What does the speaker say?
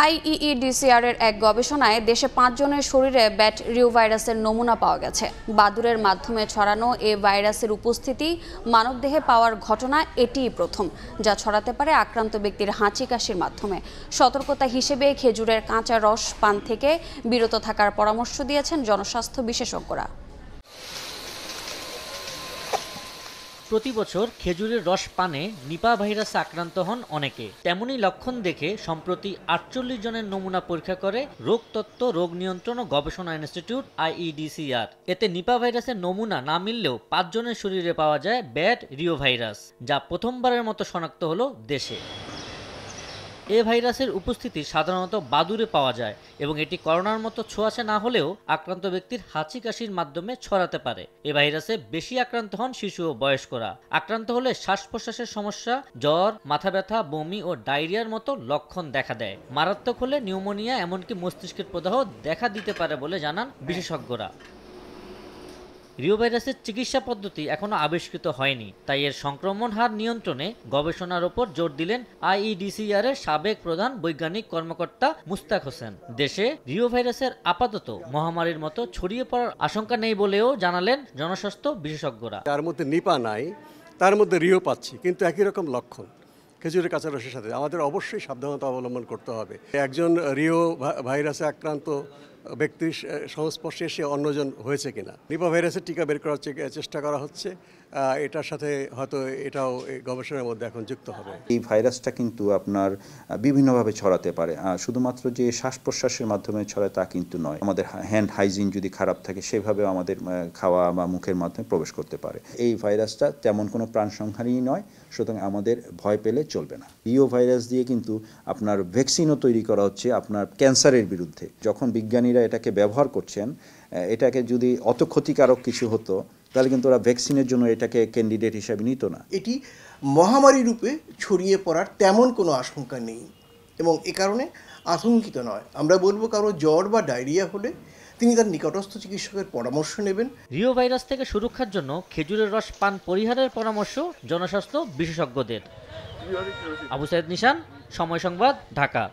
IEDCR এর এক গবেষণায় দেশে 5 জনের শরীরে ব্যাট রিও ভাইরাসের নমুনা পাওয়া গেছে। বাদুড়ের মাধ্যমে ছড়ানো এই ভাইরাসের উপস্থিতি মানবদেহে পাওয়ার ঘটনা এটিই প্রথম, যা ছড়াতে পারে আক্রান্ত ব্যক্তির হাঁচি কাশির মাধ্যমে। সতর্কতা হিসেবে খেজুরের কাঁচা রস পান থেকে বিরত থাকার পরামর্শ দিয়েছেন জনস্বাস্থ্য বিশেষজ্ঞরা। প্রতি বছর খেজুরের রস পানে নিপা ভাইরাসে আক্রান্ত হন অনেকে। তেমনই লক্ষণ দেখে সম্প্রতি 48 জনের নমুনা পরীক্ষা করে রোগতত্ত্ব, রোগ নিয়ন্ত্রণ ও গবেষণা ইনস্টিটিউট আইইডিসিআর। এতে নিপা ভাইরাসের নমুনা না মিললেও 5 জনের শরীরে পাওয়া যায় ব্যাড রিও ভাইরাস, যা প্রথমবারের মতো শনাক্ত হলো দেশে। এ ভাইরাসের উপস্থিতি সাধারণত বাদুড়ে পাওয়া যায় এবং এটি করোনার মতো ছোঁয়াচে না হলেও আক্রান্ত ব্যক্তির হাঁচি কাশির মাধ্যমে ছড়াতে পারে। এ ভাইরাসে বেশি আক্রান্ত হন শিশু ও বয়স্করা। আক্রান্ত হলে শ্বাস প্রশ্বাসের সমস্যা, জ্বর, মাথা ব্যথা, বমি ও ডায়রিয়ার মতো লক্ষণ দেখা দেয়। মারাত্মক হলে নিউমোনিয়া, এমনকি মস্তিষ্কের প্রদাহ দেখা দিতে পারে বলে জানান বিশেষজ্ঞরা। রিও ভাইরাসের চিকিৎসা পদ্ধতি এখনো আবিষ্কৃত হয়নি, তাই এর সংক্রমণ হার নিয়ন্ত্রণে গবেষণার ওপর জোর দিলেন আইইডিসিআর এর সাবেক প্রধান বৈজ্ঞানিক কর্মকর্তা মুস্তাক হোসেন। দেশে রিও ভাইরাসের আপাতত মহামারীর মতো ছড়িয়ে পড়ার আশঙ্কা নেই বলেও জানালেন জনস্বাস্থ্য বিশেষজ্ঞরা। তার মধ্যে নিপা নাই, তার মধ্যে রিও পাচ্ছি, কিন্তু একই রকম লক্ষণ খেজুরের কাঁচা রসের সাথে। আমাদের অবশ্যই সাবধানতা অবলম্বন করতে হবে। একজন রিও ভাইরাসে আক্রান্ত ব্যক্তির সংস্পর্শে এসে অন্যজন হয়েছে কিনা। নিপা ভাইরাসের টিকা বের করার চেষ্টা করা হচ্ছে। এটার সাথে হয়তো এটাও গবেষণার মধ্যে এখন যুক্ত হবে। এই ভাইরাসটা কিন্তু আপনার বিভিন্নভাবে ছড়াতে পারে, শুধুমাত্র যে শ্বাস প্রশ্বাসের মাধ্যমে ছড়ায় তা কিন্তু নয়। আমাদের হ্যান্ড হাইজিন যদি খারাপ থাকে সেভাবে আমাদের খাওয়া বা মুখের মাধ্যমে প্রবেশ করতে পারে। এই ভাইরাসটা তেমন কোনো প্রাণসংহারী নয়, সুতরাং আমাদের ভয় পেলে চলবে না। রিও ভাইরাস দিয়ে কিন্তু আপনার ভ্যাকসিনও তৈরি করা হচ্ছে আপনার ক্যান্সারের বিরুদ্ধে। যখন বিজ্ঞানীরা এটাকে ব্যবহার করছেন, এটাকে যদি অত ক্ষতিকারক কিছু হতো তাহলে কিন্তু ওরা ভ্যাকসিনের জন্য এটাকে ক্যান্ডিডেট হিসাবে নিত না। এটি মহামারী রূপে ছড়িয়ে পড়ার তেমন কোনো আশঙ্কা নেই এবং এ কারণে আতঙ্কিত নয়। আমরা বলবো কারো জ্বর বা ডায়রিয়া হলে তিনি তার নিকটস্থ চিকিৎসকের পরামর্শ নেবেন। রিও ভাইরাস থেকে সুরক্ষার জন্য খেজুরের রস পান পরিহারের পরামর্শ জনস্বাস্থ্য বিশেষজ্ঞদের। আবু সাইদ নিশান, সময় সংবাদ, ঢাকা।